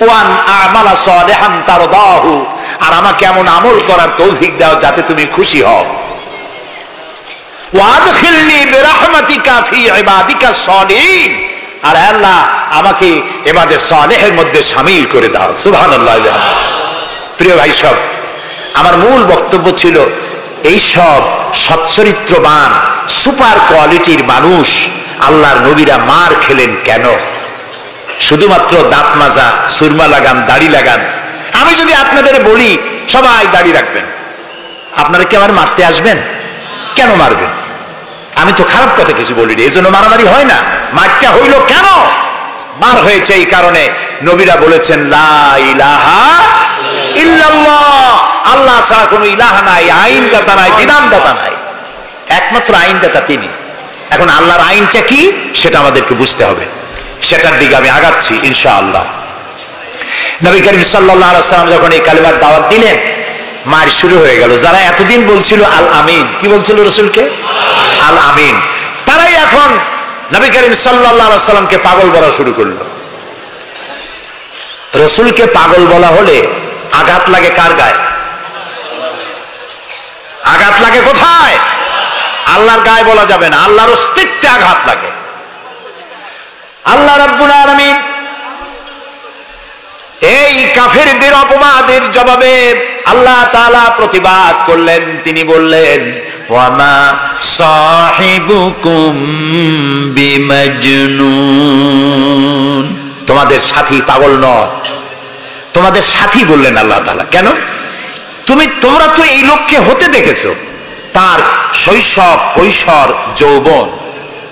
One আমালা সালিহান তারদাহু, আর আমাকে এমন আমল করার তৌফিক দাও যাতে তুমি খুশি হও। ওয়াদখিলনি বিরহমাতিকা ফি ইবাদিকা সালিহিন, আর আল্লাহ আমাকে ইবাদে সালেহের মধ্যে শামিল করে দাও। সুবহানাল্লাহ। প্রিয় ভাই সব, আমার মূল বক্তব্য ছিল এই সব সচ্চরিত্রবান সুপার কোয়ালিটির মানুষ আল্লাহর নবীরা মার খেলেন কেন? শুধুমাত্র দাঁত মাজা, সুরমা লাগান, দাড়ি লাগান। আমি যদি আপনাদের বলি সবাই দাড়ি রাখবেন, আপনারা কি আমার মারতে আসবেন? কেন মারবেন? আমি তো খারাপ কথা কিছু বলিনি, এই জন্য মারামারি হয় না। মারটা হইল কেন? মার হয়েছে এই কারণে নবীরা বলেছেন লা ইলাহা ইল্লাল্লাহ, আল্লাহ ছাড়া কোনো ইলাহা নাই, আইনদাতা নাই, বিধানদাতা নাই, একমাত্র আইনদাতা তিনি। এখন আল্লাহর আইনটা কি সেটা আমাদেরকে বুঝতে হবে, সেটার দিকে আমি আগাচ্ছি ইনশাআল্লাহ। নবী করিম সাল্লাল্লাহু আলাইহি ওয়াসাল্লাম যখন এই কালিমার দাওয়াত দিলেন, মার শুরু হয়ে গেল। যারা এতদিন বলছিল আল আমিন, কি বলছিল রসুলকে? আল আমিন, তারাই এখন নবী করিম সাল্লাল্লাহু আলাইহি ওয়াসাল্লামকে পাগল বলা শুরু করলো। রসুলকে পাগল বলা হলে আঘাত লাগে কার গায়ে? আঘাত লাগে কোথায়? আল্লাহর গায়ে বলা যাবে না, আল্লাহর অস্তিত্বে আঘাত লাগে। আল্লাহ রাব্বুল আলামিন এই কাফেরদের অপবাদের জবাবে আল্লাহ তাআলা প্রতিবাদ করলেন। তিনি বললেন ওয়ামা সাহিবুকুম বিমাজনুন, তোমাদের সাথী পাগল নয়, তোমাদের সাথী বললেন আল্লাহ তাআলা। কেন? তোমরা তো এই লোককে হতে দেখেছো, তার শৈশব, কৈশোর, যৌবন,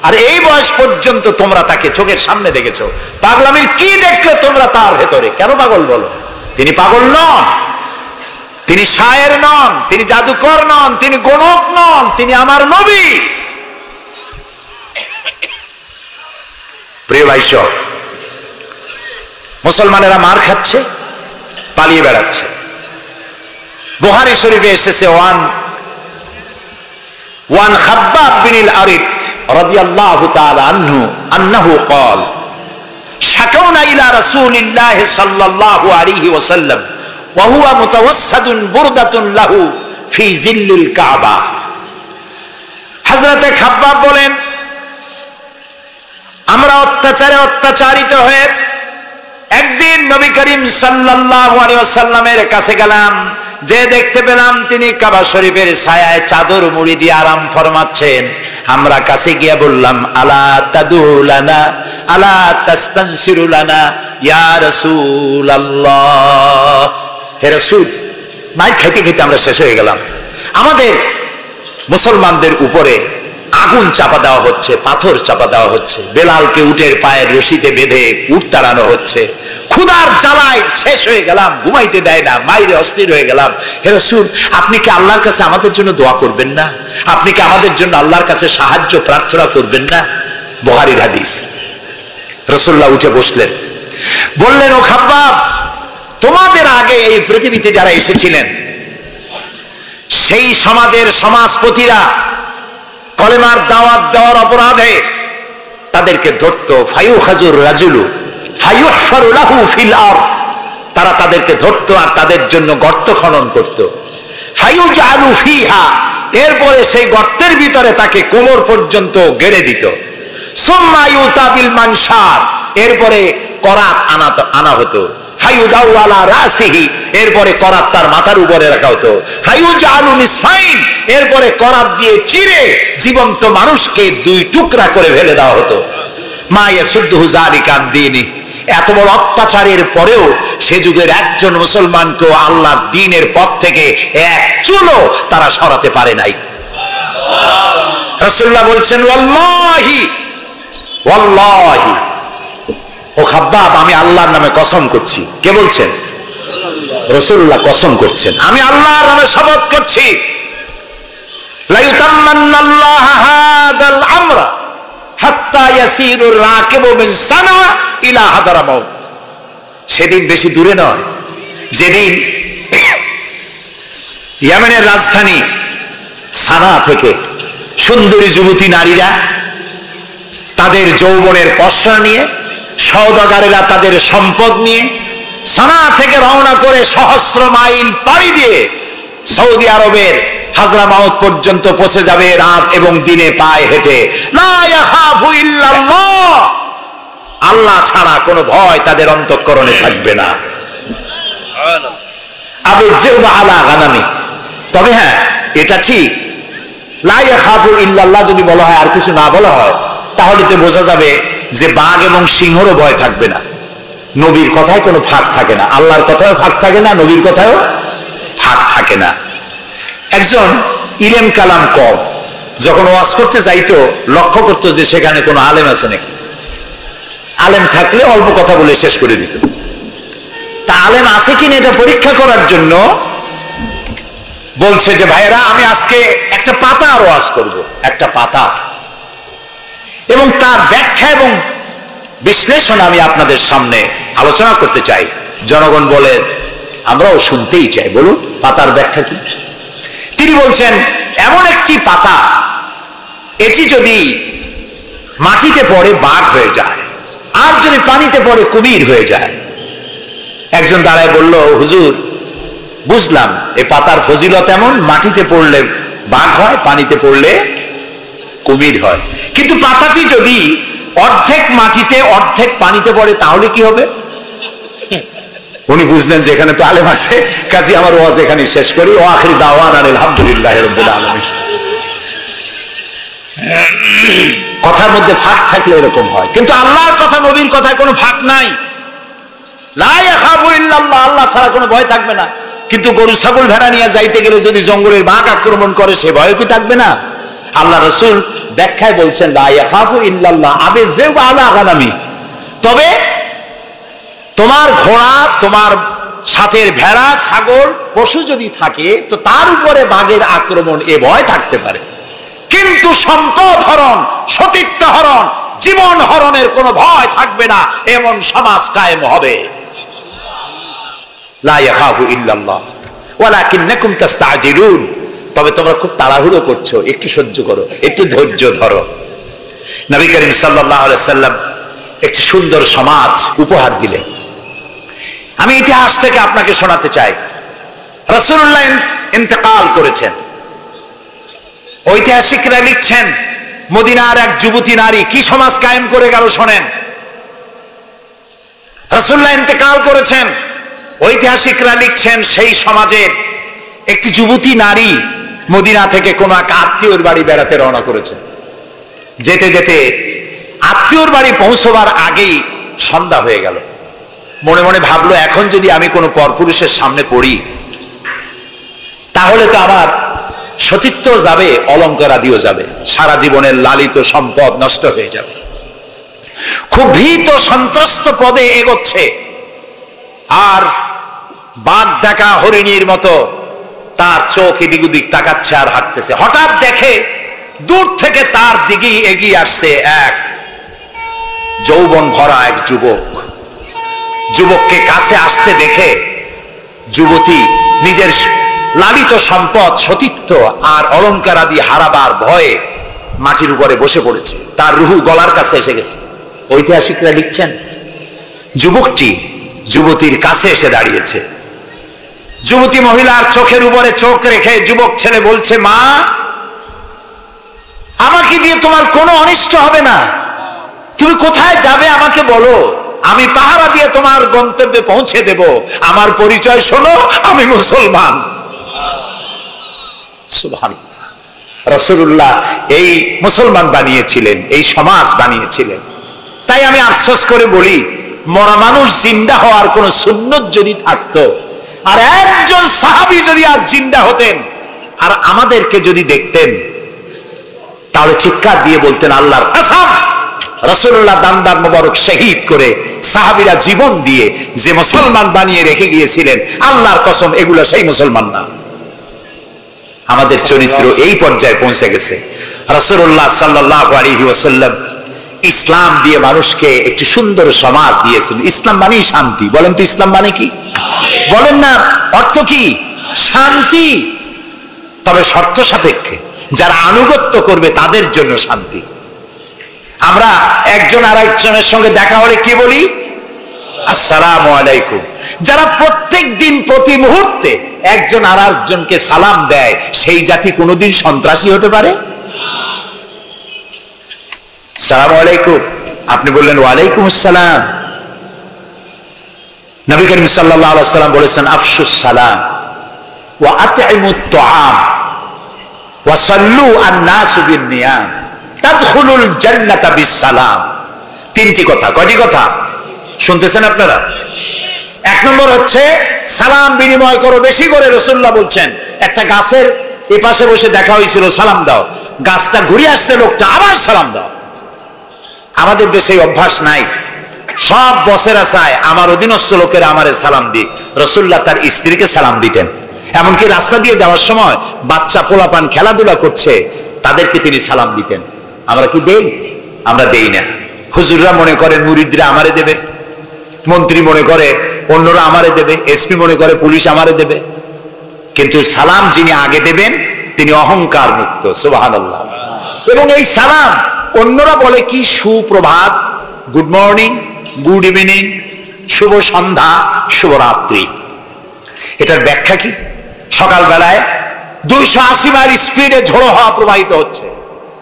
আর এই বয়স পর্যন্ত তোমরা তাকে চোখের সামনে দেখেছো। পাগলামির কি দেখলে তোমরা তার ভেতরে? কেন পাগল বলো? তিনি পাগল নন, তিনি শায়ের নন, তিনি জাদুকর নন, তিনি গণক নন, তিনি আমার নবী। প্রিয় ভাই সব, মুসলমানেরা মার খাচ্ছে, পালিয়ে বেড়াচ্ছে। বুখারী শরীফে এসেছে ওয়ান খাব্বাব বিন আল-আরিত রাদিয়াল্লাহু তাআলা আনহু আন্নাহু قال শাকাউনা ইলা রাসূলিল্লাহি সাল্লাল্লাহু আলাইহি ওয়াসাল্লাম ওয়া হুয়া মুতাওয়াসসাদুন বুরদাতুন লাহু ফি জিল্লিল কাবা। হযরতে খাব্বাব বলেন, আমরা অত্যাচারিত হয়ে একদিন নবী করিম সাল্লাল্লাহু আলাইহি ওয়াসাল্লামের কাছে গেলাম, যে দেখতে পেলাম তিনি কাবা শরীফের ছায়ায় চাদর মুড়ি দিয়ে আরাম ফরমাচ্ছেন। আমরা কাছে গিয়ে বললাম আলা তাদুলানা আলা তাস্তানসিরুলানা ইয়া রাসূলুল্লাহ, হে রাসূল। মাই খেতে খেতে আমরা শেষ হয়ে গেলাম। আমাদের মুসলমানদের উপরে আগুন চাপা দেওয়া হচ্ছে, পাথর চাপা দেওয়া হচ্ছে, বেলালকে উটের পায়ের রশিতে বেঁধে উট তাড়ানো হচ্ছে। ক্ষুধার জ্বালায় শেষ হয়ে গেলাম, ঘুমাইতে দেয় না, মাইরে অস্থির হয়ে গেলাম। হে রাসূল, আপনি কি আল্লাহর কাছে আমাদের জন্য দোয়া করবেন না? আপনি কি আমাদের জন্য আল্লাহর কাছে সাহায্য প্রার্থনা করবেন না? বুখারীর হাদিস। রাসূলুল্লাহ উঠে বসলেন, বললেন ও খাব্বাব, তোমাদের আগে এই পৃথিবীতে যারা এসেছিলেন সেই সমাজের সমাজপতিরা কলেমার দাওয়াত দেওয়ার অপরাধে তাদেরকে ধরতো। ফায়ুখাজুর রাজুলু ফায়ুহফারু লাহু ফিল আরদ, তারা তাদেরকে ধরতো আর তাদের জন্য গর্ত খনন করত। ফায়ুজালু ফিহা, এরপরে সেই গর্তের ভিতরে তাকে কোমর পর্যন্ত গেড়ে দিত। সুম্মা ইউতাবিল মানশার, এরপরে করাত আনা হতো। ফায়ুদাউ আলা রাসিহি, এরপরে করাত তার মাথার উপরে রাখা হতো। ফায়ুজালু নিসফাইন, এরপরে করাত দিয়ে চিরে জীবন্ত মানুষকে দুই টুকরা করে ফেলে দেওয়া হতো। মা ইয়াসুদ্দুহু যালিকা আন দীনি, এত বড় অত্যাচারের পরেও সে যুগের একজন মুসলমানকেও আল্লাহর দ্বীনের পথ থেকে এক চুলও তারা সরাতে পারে নাই। রাসূলুল্লাহ বলছেন ওয়াল্লাহি ওয়াল্লাহি, ও খাব্বাব, আমি আল্লাহর নামে কসম করছি। কে বলছেন? রাসূলুল্লাহ কসম করছেন, আমি আল্লাহর নামে শপথ করছি, লা ইউতাম্মান্নাল্লাহু হাযাল আমরা হাত্তা ইয়াসিরুর রাকিবু মিন সানা ইলা হাদারামাউত। সেদিন বেশি দূরে নয়, যেদিন ইয়েমেনের রাজধানী সানা থেকে সুন্দরী যুবতী নারীরা তাদের যৌবনের পসরা নিয়ে সওদাগারেরা তাদের সম্পদ নিয়ে সানা থেকে রওনা করে সহস্র মাইল পাড়ি দিয়ে সৌদি আরবের হাজরামাউত পর্যন্ত পৌঁছে যাবে রাত এবং দিনে পায়ে হেঁটে। লা ইয়াখাফু ইল্লাল্লাহ, আল্লাহ ছাড়া কোনো ভয় তাদের অন্তঃকরণে থাকবে না। আবু যুবা আলা গানামি, তবে হ্যাঁ এটা ঠিক, লা ইয়াখাফু ইল্লাল্লাহ যদি বলা হয় আর কিছু না বলা হয় তাহলে তো বোঝা যাবে যে বাঘ এবং সিংহরও ভয় থাকবে না। নবীর কথায় কোনো ফাঁক থাকে না, আল্লাহর কথাও ফাঁক থাকে না, নবীর কথাও ফাঁক থাকে না। একজন ইলেম কালাম কম যখন ওয়াজ করতে যাইতো লক্ষ্য করতো যে সেখানে কোনো আলেম আছে নাকি। আলেম থাকলে অল্প কথা বলে শেষ করে দিত। তা আলেম আছে কিনা এটা পরীক্ষা করার জন্য বলছে যে ভাইয়েরা আমি আজকে একটা পাতা আর ওয়াজ করব, একটা পাতা, এবং তার ব্যাখ্যা এবং বিশ্লেষণ আমি আপনাদের সামনে আলোচনা করতে চাই। জনগণ বলে আমরাও শুনতেই চাই, বলুন পাতার ব্যাখ্যা কি। তিনি বলছেন এমন একটি পাতা, এটি যদি মাটিতে পড়ে বাঘ হয়ে যায়, আর যদি পানিতে পড়ে কুমির হয়ে যায়। একজন দাঁড়ায় বলল, হুজুর বুঝলাম এই পাতার ফজিলত এমন, মাটিতে পড়লে বাঘ হয়, পানিতে পড়লে কুমির হয়, কিন্তু পাতাটি যদি অর্ধেক মাটিতে অর্ধেক পানিতে পড়ে তাহলে কি হবে? উনি বুঝলেন যে এখানে তো আলেম আছে, কাজী আমার ওয়াজ এখানে শেষ করি। ও আখিরি দাওয়ানা আলহামদুলিল্লাহি রাব্বিল আলামিন। কথার মধ্যে ফাঁক থাকলে এরকম হয়, কিন্তু আল্লাহর কথা নবীর কথায় কোনো ফাঁক নাই। লা ইয়াখাফু ইল্লাল্লাহ, আল্লাহ ছাড়া কোনো ভয় থাকবে না। কিন্তু গরু ছাগল ভেড়া নিয়ে যাইতে গেলে যদি জঙ্গলের বাঘ আক্রমণ করে সে ভয় কি থাকবে না? আল্লাহ রাসূল ব্যাখ্যায় বলছেন লা ইয়াখাফু ইল্লাল্লাহ আবে যুবা আলা গানামি, তবে তোমার ঘোড়া, তোমার সাথের ভেড়া, ছাগল, পশু যদি থাকে তো তার উপরে বাঘের আক্রমণ এ ভয় থাকতে পারে, কিন্তু সম্পদ হরণ, সতীত্ব হরণ, জীবন হরণের কোনো ভয় থাকবে না, এমন সমাজ কায়েম হবে। লা ইয়াখাফু ইল্লাল্লাহ ওয়ালাকিন্নাকুম তাস্তাজিলুন, তবে তোমরা খুব তাড়াহুড়ো করছো, একটু সহ্য করো, একটু ধৈর্য ধরো। নবী করিম সাল্লাল্লাহু আলাইহি সাল্লাম একটি সুন্দর সমাজ উপহার দিলেন। আমি ইতিহাস থেকে আপনাকে শোনাতে চাই। রাসূলুল্লাহ ইন্তেকাল করেছেন, ঐতিহাসিকরা লিখছেন মদিনার এক যুবতী নারী কি সমাজ কায়েম করে গেল শোনেন। রাসূলুল্লাহ ইন্তেকাল করেছেন, ঐতিহাসিকরা লিখছেন সেই সমাজের একটি যুবতী নারী মদিনা থেকে কোন এক আত্মীয়র বাড়ি বেড়াতে রওনা করেছেন। যেতে যেতে আত্মীয়র বাড়ি পৌঁছবার আগেই সন্ধ্যা হয়ে গেল। মনে মনে ভাবলো এখন যদি আমি কোনো পরপুরুষের সামনে পড়ি তাহলে তো আমার সতীত্ব যাবে, অলঙ্কারাদিও যাবে, সারা জীবনের লালিত সম্পদ নষ্ট হয়ে যাবে। খুব ভীত সন্ত্রস্ত পদে এগোচ্ছে, আর বাঘ দেখা হরিণীর মতো তার চোখ এদিক ওদিক তাকাচ্ছে আর হাঁটতেছে। হঠাৎ দেখে দূর থেকে তার দিকেই এগিয়ে আসছে এক যৌবন ভরা এক যুবক। যুবককে কাছে আসতে দেখে যুবতী নিজের লালিত সম্পদ, সতীত্ব আর অলঙ্কার আদি হারাবার ভয়ে মাটির উপরে বসে পড়েছে, তার রুহু গলার কাছে এসে গেছে। ঐতিহাসিকরা লিখছেন যুবকটি যুবতীর কাছে এসে দাঁড়িয়েছে। যুবতী মহিলার চোখের উপরে চোখ রেখে যুবক ছেলে বলছে, মা আমাকে দিয়ে তোমার কোনো অনিষ্ট হবে না, তুমি কোথায় যাবে আমাকে বলো, আমি পাহারা দিয়ে তোমার গন্তব্যে পৌঁছে দেব। আমার পরিচয় শোনো, আমি মুসলমান। সুবহানাল্লাহ। রাসূলুল্লাহ এই মুসলমান বানিয়েছিলেন, এই সমাজ বানিয়েছিলেন। তাই আমি আফসোস করে বলি, মরা মানুষ জিন্দা হওয়ার কোন সুন্নত যদি থাকতো, আর একজন সাহাবী যদি আর জিন্দা হতেন আর আমাদেরকে যদি দেখতেন, তাহলে চিৎকার দিয়ে বলতেন আল্লাহর কসম, রাসূলুল্লাহ দান্দার মোবারক শহীদ করে সাহাবীরা জীবন দিয়ে যে মুসলমান বানিয়ে রেখে গিয়েছিলেন, আল্লাহর কসম এগুলো সেই মুসলমান না। আমাদের চরিত্র এই পর্যায়ে পৌঁছে গেছে। রাসূলুল্লাহ সাল্লাল্লাহু আলাইহি ওয়াসাল্লাম ইসলাম দিয়ে মানুষকে একটি সুন্দর সমাজ দিয়েছেন। ইসলাম মানে শান্তি। বলেন তো ইসলাম মানে কি? বলেন না, অর্থ কি? শান্তি। তবে শর্ত সাপেক্ষে, যারা আনুগত্য করবে তাদের জন্য শান্তি। আমরা একজন আর একজনের সঙ্গে দেখা হলে কি বলি? আসসালামু আলাইকুম। যারা প্রত্যেক দিন প্রতি মুহূর্তে একজন আর একজনকে সালাম দেয়, সেই জাতি কোনোদিন সন্ত্রাসী হতে পারে? আসসালামু আলাইকুম, আপনি বললেন ওয়ালাইকুম আসসালাম। নবী করিম সাল্লাল্লাহু আলাইহি ওয়াসাল্লাম বলেছেন আফশুস সালাম ওয়া আতইমুত তুআম ওয়া সাল্লু আন-নাসু বিন-নিয়াম তাদখুলুল জান্নাতা বিস-সালাম। তিনটি কথা। কয়টি কথা শুনতেছেন আপনারা? এক নম্বর হচ্ছে সালাম বিনিময় করো বেশি করে। রাসূলুল্লাহ বলছেন একটা গাছের এপাশে বসে দেখা হয়েছিল, সালাম দাও। গাছটা ঘুরে আসছে, লোকটা আবার সালাম দাও। আমাদের দেশে অভ্যাস নাই, সব বসেরা চায় আমার অধীনস্থ লোকেরা আমারে সালাম দিক। রাসূলুল্লাহ তার স্ত্রীকে সালাম দিতেন। এমনকি রাস্তা দিয়ে যাওয়ার সময় বাচ্চা পোলাপান খেলাধুলা করছে, তাদেরকে তিনি সালাম দিতেন। আমরা কি দেই? আমরা দেই না। হুজুররা মনে করেন মুরিদরা আমারে দেবে, মন্ত্রী মনে করে অন্যরা আমারে দেবে, এসপি মনে করে পুলিশ আমারে দেবে। কিন্তু সালাম যিনি আগে দেবেন তিনি অহংকার মুক্ত। সুবহানাল্লাহ। এবং এই সালাম অন্যরা বলে কি সুপ্রভাত, গুড মর্নিং, গুড ইভিনিং, শুভ সন্ধ্যা, শুভরাত্রি। এটার ব্যাখ্যা কি? সকালবেলায় 280 মাইল স্পিডে ঝোড়ো হাওয়া প্রবাহিত হচ্ছে,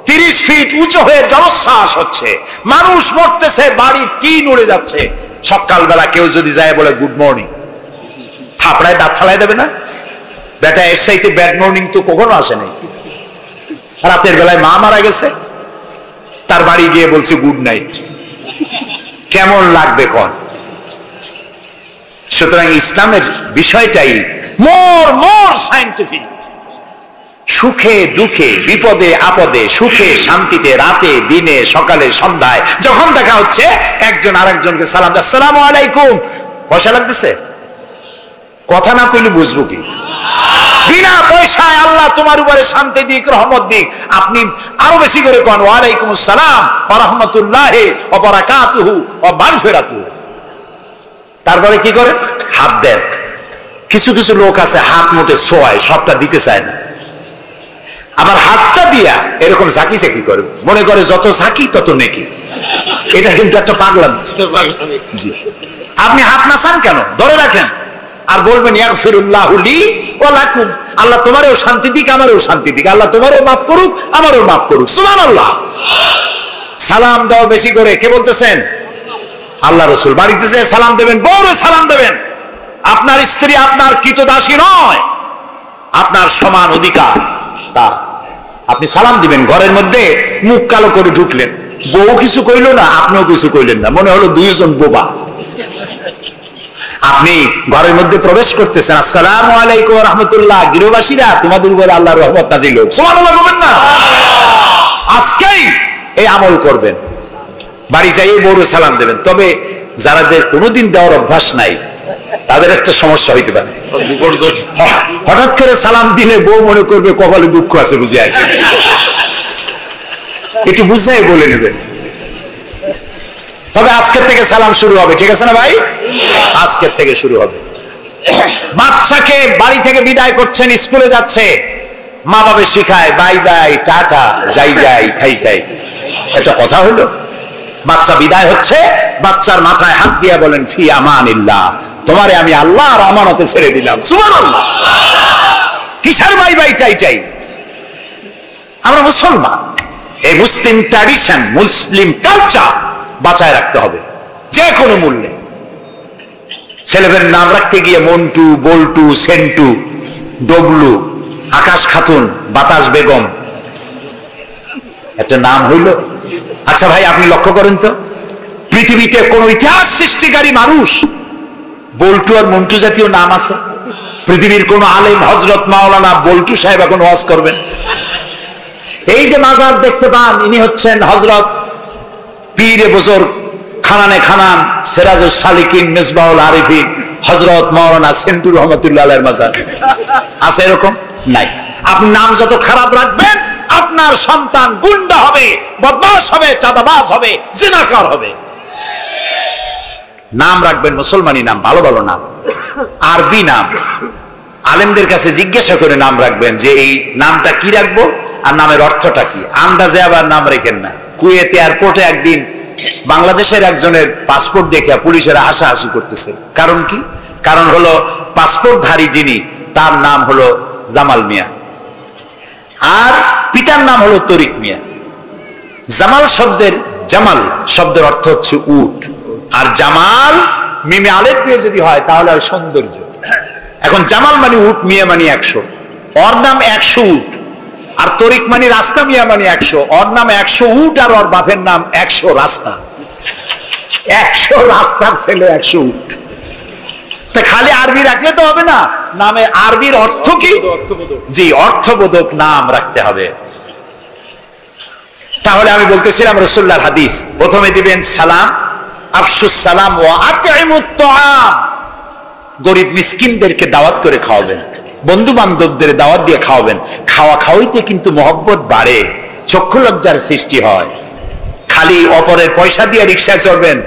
30 ফিট উঁচু হয়ে জলোচ্ছ্বাস হচ্ছে, মানুষ মরতেছে, বাড়ির টিন উড়ে যাচ্ছে। সকালবেলা কেউ যদি যায় বলে গুড মর্নিং, থাপড়ায় দাঁত ফালাই দেবে না? বেটা এর সাইতে ব্যাড মর্নিং তো কখনো আসে নাই। রাতের বেলায় মা মারা গেছে, তার বাড়ি গিয়ে বলছে গুড নাইট। কেমন লাগবে কোন? সুতরাং ইসলামের বিষয়টাই মোর সায়েন্টিফিক। সুখে দুঃখে, বিপদে আপদে, সুখে শান্তিতে, রাতে দিনে, সকালে সন্ধ্যায় যখন দেখা হচ্ছে একজন আরেকজনকে সালাম দেয়। আসসালামু আলাইকুম। পয়সা লাগতেছে? কথা না কইলে বুঝবো কি? বিনা পয়সায় আল্লাহ তোমার উপরে শান্তি দিক, রহমত দিক। আপনি আরো বেশি করে কোন ওয়ালাইকুম আসসালাম ওয়া রাহমাতুল্লাহি ওয়া বারাকাতুহু ওয়া মাগফিরাতুহু। তারপরে কি করে? হাত দেন। কিছু কিছু লোক আছে হাত মুঠে ছোঁয়ায়, সবটা দিতে চায় না। আবার হাতটা দিয়া এরকম ঝাঁকি ঝাঁকি করে, মনে করে যত ঝাঁকি তত নেকি। এটা কিন্তু একটা পাগলামি। জি, আপনি হাত নাচান কেন? ধরে রাখেন আর বলবেন ইয়াগফিরুল্লাহু লি ওয়া লাকুম। আল্লাহ তোমারও শান্তি দিক, আমারও শান্তি দিক। আল্লাহ তোমারও মাফ করুক, আমারও মাফ করুক। সুবহানাল্লাহ। সালাম দাও বেশি করে। কে বলতেছেন? আল্লাহ রাসূল। বাড়িতে যে সালাম দেবেন, বউরে সালাম দেবেন। আপনার স্ত্রী আপনার কৃতদাসী নয়, আপনার সমান অধিকার তা। আপনি সালাম দিবেন। ঘরের মধ্যে মুখ কালো করে ঢুকলেন, বউ কিছু কইল না, আপনিও কিছু কইলেন না, মনে হলো দুইজন বোবা। আপনি ঘরের মধ্যে প্রবেশ করতেছেন, আসসালামু আলাইকুম ওয়া রাহমাতুল্লাহ। গৃহবাসীরা তোমাদের উপরে আল্লাহর রহমত নাজিল হোক। সুবহানাল্লাহ বলবেন না? আজকেই এই আমল করবেন। বাড়ি যাইয়ে বউরে সালাম দেবেন। তবে যারাদের কোনোদিন দেওয়ার অভ্যাস নাই তাদের একটা সমস্যা হইতে পারে। হঠাৎ করে সালাম দিলে বউ মনে করবে কপালে দুঃখ আছে বুঝে আসছে, একটু বুঝাই বলে নেবেন। তবে আজকের থেকে সালাম শুরু হবে, ঠিক আছে না ভাই? আজকের থেকে শুরু হবে। বাচ্চাকে বাড়ি থেকে বিদায় করছেন, স্কুলে যাচ্ছে, মা বাবা শিখায় বাই বাই, টাটা, যাই যাই, খাই খাই। এটা কথা হলো? বাচ্চা বিদায় হচ্ছে, বাচ্চার মাথায় হাত দিয়ে বলেন ফি আমানিল্লাহ, তোমারে আমি আল্লাহর আমানতে ছেড়ে দিলাম। সুবহানাল্লাহ। কিসের বাই বাই চাই চাই? আমরা মুসলমান, এই মুসলিম ট্র্যাডিশন, মুসলিম কালচার বাঁচায় রাখতে হবে যে কোনো মূল্যে। ছেলেদের নাম রাখতে গিয়ে মন্টু, বল্টু, সেন্টু, ডবলু, আকাশ খাতুন, বাতাস বেগম, একটা নাম হইল। আচ্ছা ভাই, আপনি লক্ষ্য করেন তো, পৃথিবীতে কোন ইতিহাস সৃষ্টিকারী মানুষ বল্টু আর মন্টু জাতীয় নাম আছে? পৃথিবীর কোন আলেম, হযরত মাওলানা বল্টু সাহেব এখন ওয়াজ করবেন? এই যে মাজার দেখতে পান, ইনি হচ্ছেন হযরত পীরে বুজুর্গ খানানে খানান সিরাজুস সালিকিন মিসবাহুল আরিফিন হযরত মাওলানা সেন্টু রহমাতুল্লাহ আলাইহির মাজার আছে? এরকম নাই। আপনি নাম যত খারাপ রাখবেন, আপনার সন্তান গুন্ডা হবে, বদমাশ হবে, চাঁদাবাজ হবে, জিনাকার হবে। নাম রাখবেন মুসলমানি নাম, ভালো ভালো নাম, আরবি নাম। আলেমদের কাছে জিজ্ঞাসা করে নাম রাখবেন যে এই নামটা কি রাখবো আর নামের অর্থটা কি। আন্দাজে আবার নাম রেখেন না। কুয়েত এয়ারপোর্টে একদিন বাংলাদেশের একজনের পাসপোর্ট দেখে পুলিশেরা হাসাহাসি করতেছে। কারণ কি? কারণ হলো পাসপোর্টধারী যিনি, তার নাম হলো জামাল মিয়া, আর পিতার নাম হলো তরিক মিয়া। জামাল শব্দের অর্থ হচ্ছে উট, আর জামাল মিমে আলেফ দিয়ে যদি হয় তাহলে হয় সৌন্দর্য। এখন জামাল মানে উট, মিয়া মানে 100, ওর নাম 100 উট। আর তরিক মানে রাস্তা, মিয়া মানে 100, ওর নাম 100 উট আর ওর বাপের নাম 100 রাস্তা। 100 রাস্তার ছেলে 100 উট। তা খালি আরবি রাখলে তো হবে না, নামে আরবির অর্থ কি? জি, অর্থবোধক নাম রাখতে হবে। তাহলে আমি বলতেছিলাম রাসূলুল্লাহর হাদিস, প্রথমে দিবেন সালাম, আফসুস সালাম ওয়া আতইমুত তাআম, গরিব মিসকিনদেরকে দাওয়াত করে খাওয়াবেন, বন্ধু বান্ধবদের দাওয়াত দিয়ে খাওয়াবেন। খাওয়া খাওয়াইতে কিন্তু মহব্বত বাড়ে, চক্ষু লজ্জার সৃষ্টি হয়। খালি অপরের পয়সা দিয়ে রিকশায় চড়বেন,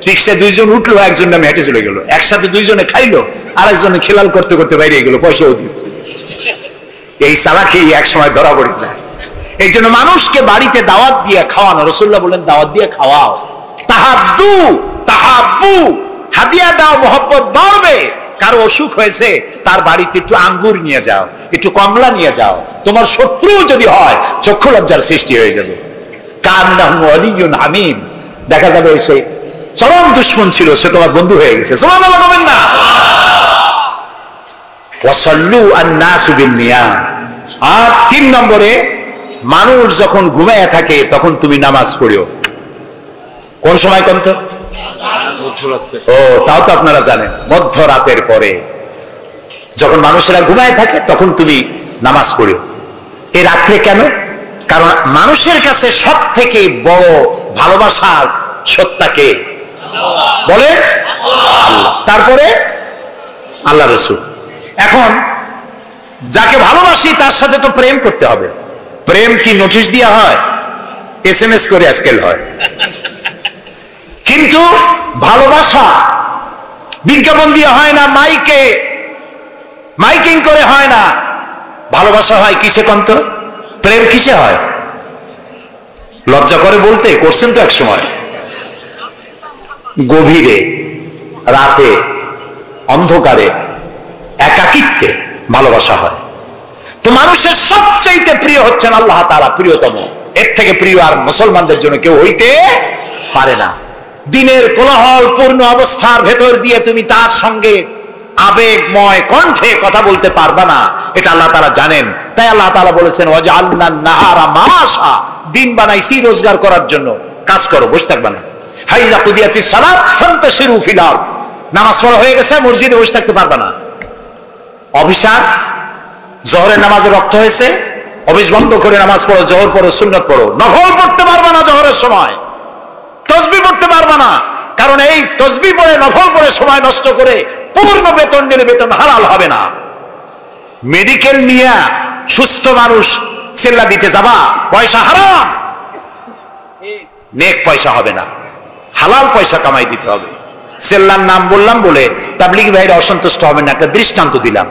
রিকশায় 2 জন উঠলো, একজন নামে হেঁটে চলে গেল, একসাথে 2 জনে খাইলো, আরেকজনে খেলাল করতে করতে বাইরে গেল, পয়সাও দিল। এই চালাকি এক সময় ধরা পড়ে যায়। এই জন্য মানুষকে বাড়িতে দাওয়াত দিয়ে খাওয়ানো, রাসূলুল্লাহ বলেন দাওয়াত দিয়ে খাওয়াও। তাহাদ্দু তাহাব্বু, হাদিয়া দাও, মহব্বত বাড়বে। কারো অসুখ হয়েছে, তার বাড়িতে একটু আঙ্গুর নিয়ে যাও, একটু কমলা নিয়ে যাও। তোমার শত্রু যদি হয়, চক্ষু লজ্জার সৃষ্টি হয়ে যাবে। কান্নাহু ওয়ালিয়ুন হামিম, দেখা যাবে সে চরম দুশমন ছিল, সে তোমার বন্ধু হয়ে গেছে। সুবহানাল্লাহ বলেন না? ওয়াসাল্লু আন-নাসু বিন-নিয়াম। আর 3 নম্বরে, মানুষ যখন ঘুমায় থাকে তখন তুমি নামাজ পড়িও। কোন সময়? কোন তো? ও, তাও তো আপনারা জানেন, মধ্যরাতের পরে যখন মানুষেরা ঘুমায় থাকে তখন তুমি নামাজ পড়িও। এই রাত্রে কেন? কারণ মানুষের কাছে সব থেকে বড় ভালোবাসার সত্তাকে বলে আল্লাহ, তারপরে আল্লাহ রাসূল। এখন যাকে ভালোবাসি তার সাথে তো প্রেম করতে হবে। প্রেম কি নোটিশ দেওয়া হয়? SMS করে আজকাল হয়। কিন্তু ভালোবাসা বিজ্ঞাপন দিয়ে হয় না, মাইকিং করে হয় না। ভালোবাসা হয় কিসে? কন্ত প্রেম কিসে হয়? লজ্জা করে বলতে, করছেন তো এক সময়, গভীরে, রাতে, অন্ধকারে, একাকিত্বে ভালোবাসা হয়। তো মানুষের সবচাইতে প্রিয় হচ্ছেন আল্লাহ তাআলা, প্রিয়তম। এর থেকে প্রিয় আর মুসলমানদের জন্য কেউ হইতে পারে না। দিনের কোলাহল পূর্ণ অবস্থার ভেতর দিয়ে তুমি তার সঙ্গে আবেগময় কণ্ঠে কথা বলতে পারবা না, এটা আল্লাহ তাআলা জানেন। তাই আল্লাহ তাআলা বলেছেন ওয়াজআলনান নাহারা মাআশা, দিন বানাইছি রোজগার করার জন্য, কাজ করো, বসে থাকবা না। ফাইযা কুদিয়াতিস সালাত ফান্তাশিরু ফিল আরদ, নামাজ পড়া হয়ে গেছে, মসজিদে বসে থাকতে পারবা না। অফিসার, জোহরের নামাজে রক্ত হয়েছে, অফিস বন্ধ করে নামাজ পড়ো, জোহর পড়ো, সুন্নত পড়ো। নফল পড়তে পারবা না জোহরের সময়, তাসবিহ পড়তে পারবা না, কারণ এই তাসবিহ পড়ে, নফল পড়ে সময় নষ্ট করে পূর্ণ বেতন নিলে বেতন হালাল হবে না। মেডিকেল নিয়ে সুস্থ মানুষ সেল্লা দিতে যাবা, পয়সা হারাম, নেক পয়সা হবে না, হালাল পয়সা কামাই দিতে হবে। সেল্লার নাম বললাম বলে তাবলিগী ভাইরা অসন্তুষ্ট হবেন না, একটা দৃষ্টান্ত দিলাম।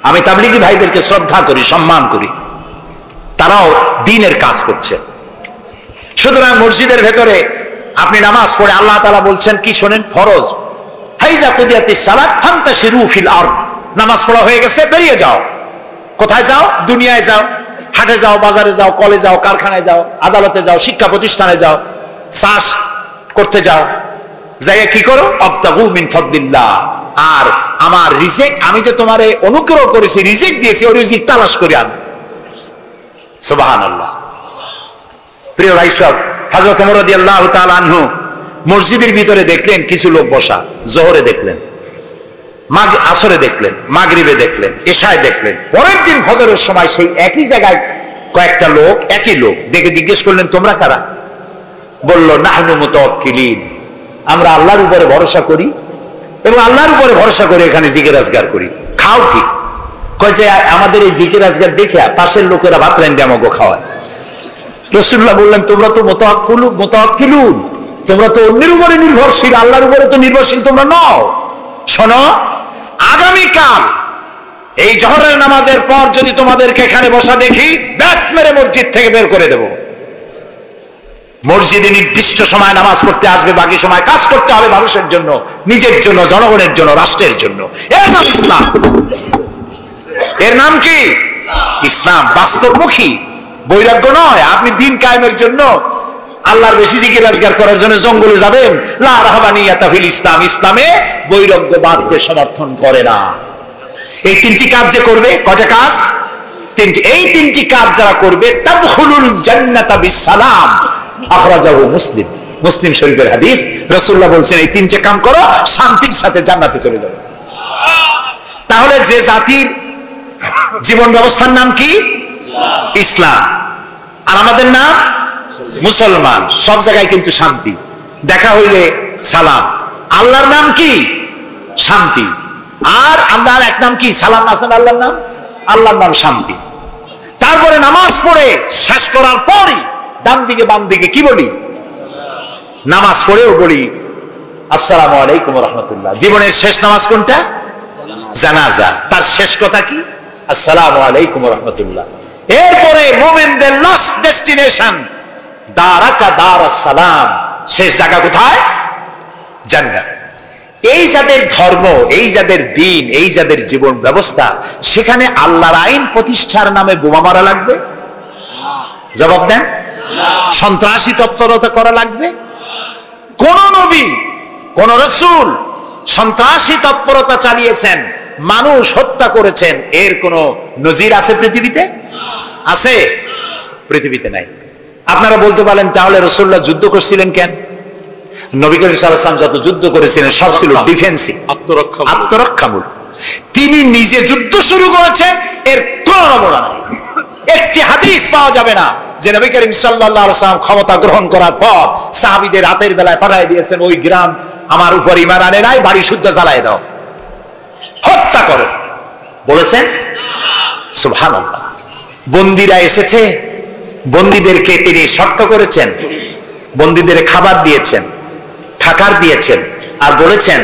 আমি তাবলিগী ভাইদেরকে শ্রদ্ধা করি, সম্মান করি, তারাও দ্বীনের কাজ করছে। সুতরাং মসজিদের ভেতরে আপনি নামাজ পড়ে, আল্লাহ তাআলা বলছেন কি শোনেন, ফরজ, ফাইযা কুদিয়াতিস সালাত ফান্তাশিরু ফিল আরদ, নামাজ পড়া হয়ে গেছে, বেরিয়ে যাও। কোথায় যাও? দুনিয়ায় যাও, হাটে যাও, বাজারে যাও, কলেজে যাও, কারখানায় যাও, আদালতে যাও, শিক্ষা প্রতিষ্ঠানে যাও, চাষ করতে যাও। যাই কি করো? আবতাগু মিন ফাদলিল্লাহ, আর আমার রিজিক, আমি যে তোমারে অনুগ্রহ করেছি, রিজিক দিয়েছি, ওই রিজিক তালাশ করে আনো। সুবহানাল্লাহ। প্রিয় ভাই সব, হযরত ওমর রাদিয়াল্লাহু তাআলা আনহু মসজিদের ভিতরে দেখলেন কিছু লোক বসা, জোহরে দেখলেন, আসরে দেখলেন, মাগরিবে দেখলেন, এশায় দেখলেন। পরের দিন ফজরের সময় সেই একই জায়গায় কয়েকটা লোক, একই লোক দেখে জিজ্ঞেস করলেন, তোমরা কারা? বলল, নাহনু মুতাওয়াক্কিলিন, আমরা আল্লাহর উপরে ভরসা করি এবং আল্লাহর উপরে ভরসা করে এখানে জিকির আজগার করি। খাও কি? কয় যে আমাদের এই জিকির আজগার দেখে পাশের লোকেরা ভাত রাইন্দে আমাকে খাওয়ায়। রাসূলুল্লাহ বললেন, তোমরা তো মুতাওয়াক্কিলুন, তোমরা তো অন্যের উপরে নির্ভরশীল, আল্লাহর উপরে তো নির্ভরশীল তোমরা নও। শোনো, আগামীকাল এই জোহরের নামাজের পর যদি তোমাদেরকে এখানে বসা দেখি, ব্যাট মেরে মসজিদ থেকে বের করে দেব। মসজিদে নির্দিষ্ট সময় নামাজ পড়তে আসবে, বাকি সময় কাজ করতে হবে মানুষের জন্য, নিজের জন্য, জনগণের জন্য, রাষ্ট্রের জন্য। এর নাম ইসলাম। এর নাম কি? ইসলাম। বাস্তবমুখী, বৈরাগ্য নয়। আপনি দিন কায়েমের জন্য, আল্লাহর বেশি জিকির রাজগার করার জন্য জঙ্গলে যাবেন, লা রাহবানিয়াতা ফিল ইসলাম। ইসলামে বৈরাগ্যবাদকে সমর্থন করে না। এই তিনটি কাজ যে করবে, কয়টা কাজ? তিনটি। এই তিনটি কাজ যারা করবে, তাদখুলুল জান্নাতা বিসসালাম। আখরাজাহু মুসলিম। মুসলিম শরীফের হাদিস। রাসূলুল্লাহ বলেছেন, এই তিনটে কাম করো, শান্তির সাথে জান্নাতে চলে যাবে। তাহলে যে জাতির জীবন ব্যবস্থার নাম কি? ইসলাম। আর আমাদের নাম মুসলমান। সব জায়গায় কিন্তু শান্তি, দেখা হইলে সালাম। আল্লাহর নাম কি? শান্তি। আর আল্লাহর এক নাম কি? সালাম আছেন আল্লাহর নাম, আল্লাহর নাম শান্তি। তারপরে নামাজ পড়ে শেষ করার পরই ডান দিকে বাম দিকে কি বলি? নামাজ পড়েও বলি আসসালামু আলাইকুম ওয়া রাহমাতুল্লাহ। জীবনের শেষ নামাজ কোনটা? জানাজা। তার শেষ কথা কি? আসসালামু আলাইকুম ওয়া রাহমাতুল্লাহ। এরপরে মুমিনদের লাস্ট ডেস্টিনেশন দারাকা দারাস সালাম। শেষ জায়গা কোথায়? জান্নাত। এই যাদের ধর্ম, এই যাদের দ্বীন, এই যাদের জীবন ব্যবস্থা, সেখানে আল্লাহর আইন প্রতিষ্ঠার নামে বোমা মারা লাগবে? জবাব দেন। সন্ত্রাসী তৎপরতা করা লাগবে? কোন নবী, কোন রাসূল সন্ত্রাসী তৎপরতা চালিয়েছেন, মানুষ হত্যা করেছেন, এর কোন নজির আছে পৃথিবীতে? আছে? পৃথিবীতে নাই। আপনারা বলতে পারেন, তাহলে রাসূলুল্লাহ যুদ্ধ করছিলেন কেন? নবী করিম সাল্লাল্লাহু আলাইহি ওয়াসাল্লাম যত যুদ্ধ করেছিলেন সব ছিল ডিফেন্সিভ, আত্মরক্ষামূলক। তিনি নিজে যুদ্ধ শুরু করেছেন, এর কোন নমুনা নাই। একটি হাদিস পাওয়া যাবে না যে নবী করিম সাল্লাল্লাহু আলাইহি ওয়াসাল্লাম ক্ষমতা গ্রহণ করার পর সাহাবীদের রাতের বেলায় পাঠিয়ে দিয়েছেন, ওই গ্রাম আমার উপর ঈমান আনে নাই, বাড়ি শুদ্ধ জ্বালায় দাও, হত্যা করো, বলেছেন? সুবহানাল্লাহ। বন্দীরা এসেছে, বন্দীদেরকে তিনি শর্ত করেছেন, বন্দীদের খাবার দিয়েছেন, থাকার দিয়েছেন, আর বলেছেন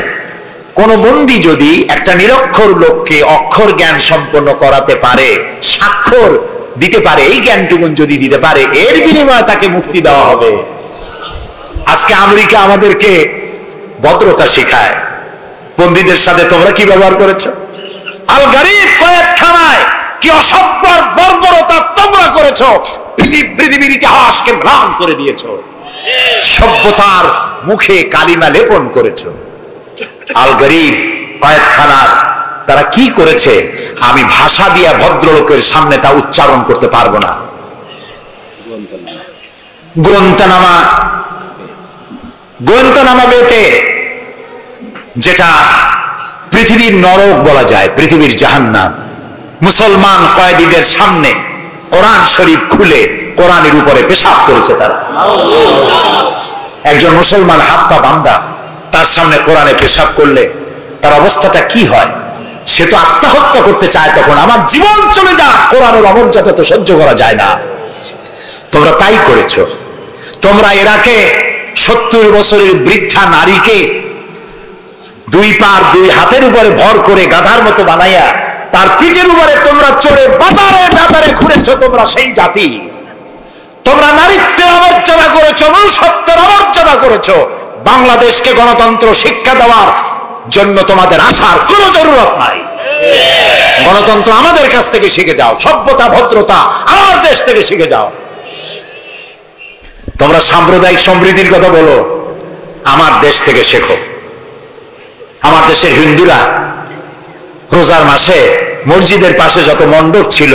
কোন বন্দী যদি একটা নিরক্ষর লোককে অক্ষর জ্ঞান সম্পন্ন করাতে পারে, স্বাক্ষর দিতে পারে, এই জ্ঞানটুকুন যদি দিতে পারে, এর বিনিময়ে তাকে মুক্তি দেওয়া হবে। আজকে আমেরিকা আমাদেরকে ভদ্রতা শেখায়, বন্দীদের সাথে তোমরা কি ব্যবহার করেছো? আল গারিব কয়েকখানায় কি অসভ্য বর্বরতা তোমরা করেছো, পৃথিবীর ইতিহাসকে ম্লান করে দিয়েছো, সভ্যতার মুখে কালিমা লেপন করেছো। আল গরিব কয়েকখানার তারা কি করেছে, আমি ভাষা দিয়া ভদ্রলোকের সামনে তা উচ্চারণ করতে পারবো না। গোয়েন্তানামা বেতে, যেটা পৃথিবীর নরক বলা যায়, পৃথিবীর জাহান্নাম, মুসলমান কয়েদিদের সামনে কোরআন শরীফ খুলে কোরআনের উপরে পেশাব করেছে তারা। একজন মুসলমান হাত পা বাঁধা, তার সামনে কোরআনে পেশাব করলে তার অবস্থাটা কি হয়? সে তো আত্মহত্যা করতে চায়, তখন আমার জীবন চলে যাক, কোরআনের অমর্যাদা তো সহ্য করা যায় না। তোমরা তাই করেছো। তোমরা ইরাকে 70 বছরের বৃদ্ধা নারীকে দুই পার দুই হাতের উপরে ভর করে গাধার মতো বানাইয়া তার পিঠের উপরে তোমরা চড়ে বাজারে বাজারে ঘুরেছো। তোমরা সেই জাতি, তোমরা নারীত্বের অমর্যাদা করেছো, মনুষ্যত্বের অমর্যাদা করেছো। বাংলাদেশকে গণতন্ত্র শিক্ষা দেওয়ার জন্য তোমাদের আসার কোন জরুরত নাই। গণতন্ত্র আমাদের কাছ থেকে শিখে যাও, সভ্যতা ভদ্রতা আমার দেশ থেকে শিখে যাও। তোমরা সাম্প্রদায়িক সম্প্রীতির কথা বলো, আমার দেশ থেকে শেখো। আমার দেশের হিন্দুরা রোজার মাসে মসজিদের পাশে যত মণ্ডপ ছিল,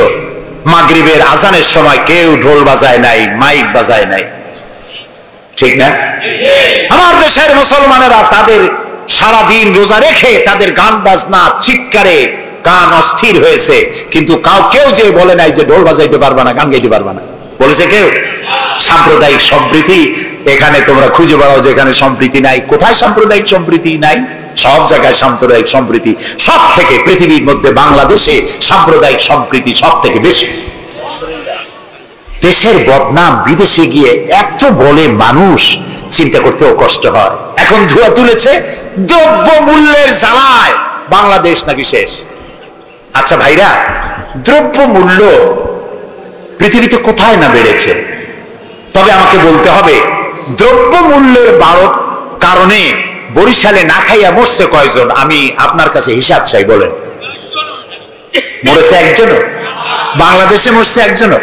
মাগরিবের আজানের সময় কেউ ঢোল বাজায় নাই, মাইক বাজায় নাই, ঠিক না? আমার দেশের মুসলমানেরা তাদের সারাদিন রোজা রেখে তাদের গান বাজনা চিৎকারে গান অস্থির হয়েছে, কিন্তু কেউ যে বলে নাই যে ঢোল বাজাইতে পারবা না, গান গাইতে পারবা না, বলেছে কেউ? সাম্প্রদায়িক সম্প্রীতি এখানে তোমরা খুঁজে বেড়াও, যেখানে সম্প্রীতি নাই। কোথায় সাম্প্রদায়িক সম্প্রীতি নাই? সব জায়গায় সাম্প্রদায়িক সম্প্রীতি। সব থেকে পৃথিবীর মধ্যে বাংলাদেশে সাম্প্রদায়িক সম্প্রীতি সব থেকে বেশি। দেশের বদনাম বিদেশে গিয়ে এত বলে মানুষ, চিন্তা করতেও কষ্ট হয়। এখন ধোঁয়া তুলেছে দ্রব্য মূল্যের জ্বালায় বাংলাদেশ নাকি শেষ। আচ্ছা ভাইরা, দ্রব্য মূল্য পৃথিবীতে কোথায় না বেড়েছে? তবে আমাকে বলতে হবে, দ্রব্য মূল্যের বাড়ত কারণে বরিশালে না খাইয়া মরছে কয়জন? আমি আপনার কাছে হিসাব চাই, বলেন। মরেছে একজনও? বাংলাদেশে মরছে একজনও?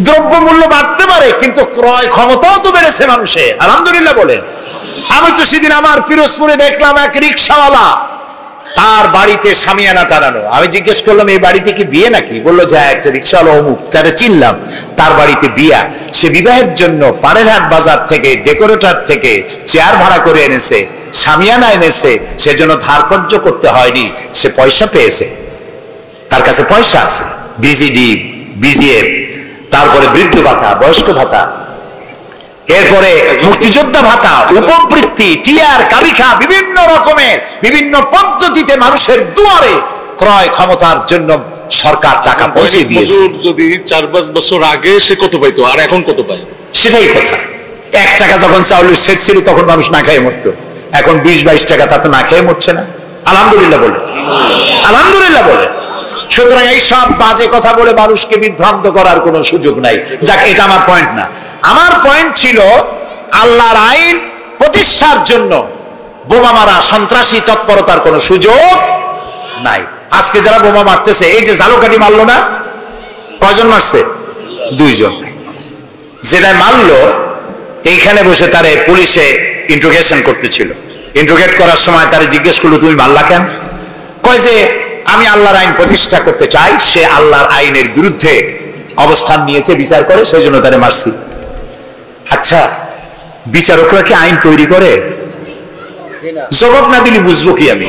দ্রব্য মূল্য বাড়তে পারে, কিন্তু ক্রয় ক্ষমতাও তো বেড়েছে মানুষের, আলহামদুলিল্লাহ বলেন। আমি তো সেদিন আমার পিরোজপুরে দেখলাম এক রিক্সাওয়ালা, তার বাড়িতে শামিয়ানা টানানো। আমি জিজ্ঞেস করলাম, এই বাড়িতে কি বিয়ে নাকি? বললো যে একটা রিক্সাওয়ালা অমুক, তারা চিনলাম, তার বাড়িতে বিয়া। সে বিবাহের জন্য পাড়েরহাট বাজার থেকে, ডেকোরেটর থেকে চেয়ার ভাড়া করে এনেছে, শামিয়ানা এনেছে, সেজন্য ধার কর্য করতে হয়নি, সে পয়সা পেয়েছে, তার কাছে পয়সা আছে। বিজিডি, বিজিএফ, তারপরে বৃদ্ধ ভাতা, বয়স্ক ভাতা, এরপরে মুক্তিযোদ্ধা ভাতা, উপবৃত্তি, টিআর, কাবিখা, বিভিন্ন রকমের বিভিন্ন পদ্ধতিতে মানুষের দুয়ারে ক্রয় ক্ষমতার জন্য সরকার টাকা পৌঁছে দিয়েছে। যদি 4-5 বছর আগে সে কত পাইতো আর এখন কত পায়? সেটাই কথা। 1 টাকা যখন চাউলের শেষ ছিল তখন মানুষ না খেয়ে মরতো, এখন 20-22 টাকা, তাতে না খেয়ে মরছে না। আলহামদুলিল্লাহ বলে, আলহামদুলিল্লাহ বলে। সুতরাং এই সব বাজে কথা বলে মানুষকে বিভ্রান্ত করার কোনো সুযোগ নাই। যাক, এটা আমার পয়েন্ট না। আমার পয়েন্ট ছিল, আল্লাহর আইন প্রতিষ্ঠার জন্য বোমা মারা, সন্ত্রাসী তৎপরতার কোনো সুযোগ নাই। আজকে যারা বোমা মারতেছে, এই যে ঝালকাঠি মারলো না, কয়জন মারছে? 2 জন। যেটা মারলো, এইখানে বসে তারে পুলিশে ইন্ট্রোগেশন করতেছিল। ইন্ট্রোগেট করার সময় তারে জিজ্ঞেস করলো, তুমি মারলা কেন? কয় যে আমি আল্লাহর আইন প্রতিষ্ঠা করতে চাই, সে আল্লাহর আইনের বিরুদ্ধে অবস্থান নিয়েছে, বিচার করে, সেই জন্য তারে মারছি। আচ্ছা, বিচারকরা কি আইন তৈরি করে? জবাব না দিলে বুঝবো কি আমি?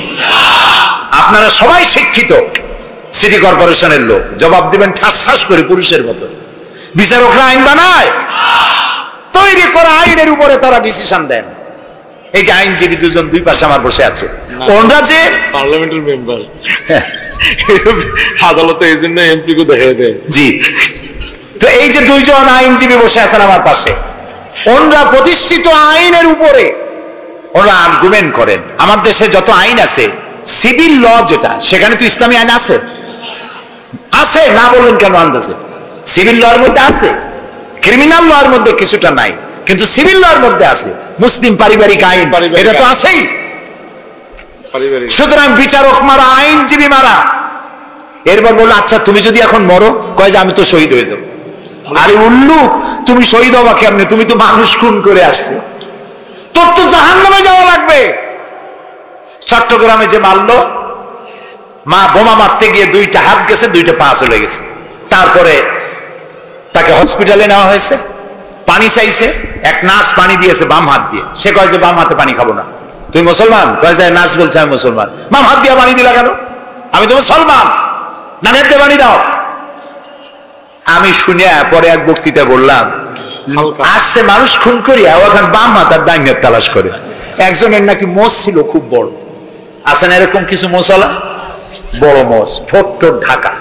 আপনারা সবাই শিক্ষিত, সিটি কর্পোরেশনের লোক, জবাব দিবেন ঠাস ঠাস করে পুরুষের মতো। বিচারকরা আইন বানায়? তৈরি করা আইনের উপরে তারা ডিসিশন দেন। এই যে আইনজীবী 2 জন 2 পাশে আমার বসে আছে, ওনারা যে পার্লামেন্টের মেম্বার, আদালতে এই জন্য এমপি কো দেখায় দেয়। জি, তো এই যে 2 জন আইনজীবী বসে আছেন আমার পাশে, ওনারা প্রতিষ্ঠিত আইনের উপরে ওনারা আর্গুমেন্ট করেন। আমার দেশে যত আইন আছে, সিভিল ল যেটা, সেখানে তো ইসলামী আইন আছে, আছে না বলুন কেন? আন্দাজে সিভিল লর মধ্যে আছে, ক্রিমিনাল লর মধ্যে কিছুটা নাই, কিন্তু সিভিল লর মধ্যে আছে। মুসলিম পারিবারিক আইন, এটা তো আছেই। সুতরাং বিচারক মারা, আইনজীবী মারা। এরপর বললো, আচ্ছা তুমি যদি এখন মরো, কয় যে আমি তো শহীদ হয়ে যাবো। আরে উল্লুক, তুমি শহীদ হবা কেমনে? তুমি তো মানুষ খুন করে আসছো, তোর তো জাহান্নামে যাওয়া লাগবে। চট্টগ্রামে যে মারলো, মা বোমা মারতে গিয়ে 2টা হাত গেছে, 2টা পা চলে গেছে। তারপরে তাকে হসপিটালে নেওয়া হয়েছে, পানি চাইছে, এক নার্স পানি দিয়েছে বাম হাত দিয়ে। সে কয় যে বাম হাতে পানি খাবো না। তুই মুসলমান? কয় যে নার্স বলছে আমি মুসলমান। বাম হাত দিয়ে পানি দিলা কেন? আমি তো মুসলমান, ডানের দিয়ে পানি দাও। আমি শুনে পরে এক বক্তৃতা বললাম, আসছে মানুষ খুন করিয়া, ও এখন বাম হাত আর ডাইন হাত তালাশ করে। একজনের নাকি মোষ ছিল খুব বড়, আছেন এরকম কিছু মোষওয়ালা, বড় মোষ, ঠোঁট ঠোঁট ঢাকা।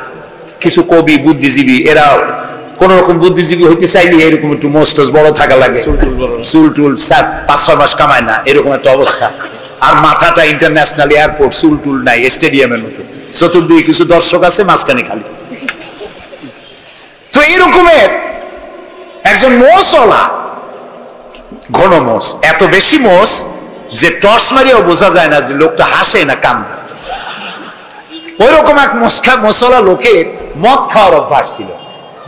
কিছু কবি, বুদ্ধিজীবী, এরা কোন রকম বুদ্ধিজীবী হইতে চাইলে এরকম একটু মোষ টোষ বড় থাকা লাগে, চুল টুল 5-6 মাস কামায় না, এরকম একটা অবস্থা। আর মাথাটা ইন্টারন্যাশনাল এয়ারপোর্ট, চুল টুল নাই, স্টেডিয়ামের মতো, চতুর্দিকে কিছু দর্শক আছে, মাঝখানে খালি। তো এইরকমের একজন মোষওয়ালা, ঘন মোষ, এত বেশি মোষ যে টর্চ মারিয়াও বোঝা যায় না যে লোকটা হাসে না কান্দে। ওই রকম এক মোষওয়ালা লোকের মদ খাওয়ার অভ্যাস ছিল।